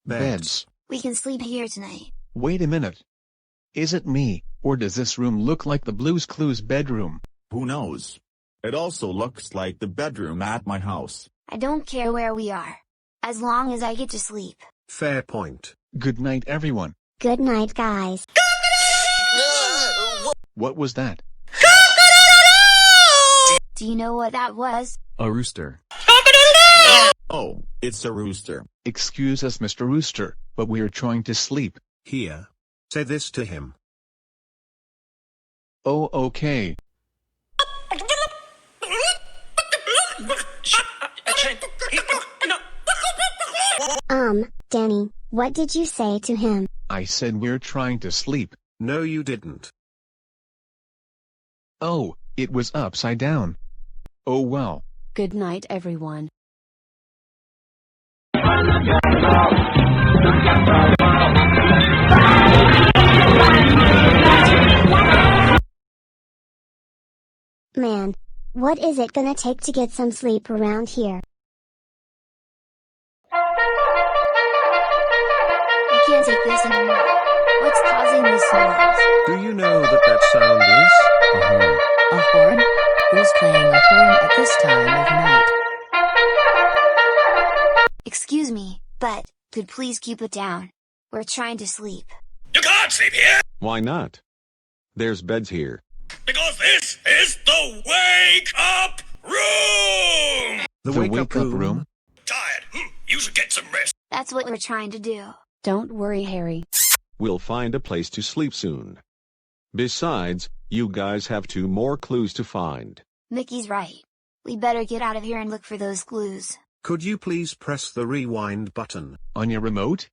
Beds. We can sleep here tonight. Wait a minute. Is it me, or does this room look like the Blue's Clues bedroom? Who knows? It also looks like the bedroom at my house. I don't care where we are, as long as I get to sleep. Fair point. Good night, everyone. Good night, guys. What was that? Do you know what that was? A rooster. Oh, it's a rooster. Excuse us, Mr. Rooster, but we're trying to sleep. Here. Say this to him. Oh, okay. Danny, what did you say to him? I said we're trying to sleep. No, you didn't. Oh, it was upside down. Oh well. Good night, everyone. Man, what is it gonna take to get some sleep around here? I can't take this anymore. What's causing this noise? Do you know that that sound is? A horn. A horn? Who's playing a horn at this time of night? Excuse me, but could please keep it down. We're trying to sleep. You can't sleep here, Why not? There's beds here. because this is the wake-up room! The The wake-up room? Tired. You should get some rest. That's what we're trying to do. Don't worry, Harry. We'll find a place to sleep soon. Besides, you guys have 2 more clues to find. Mickey's right. We better get out of here and look for those clues. Could you please press the rewind button? On your remote?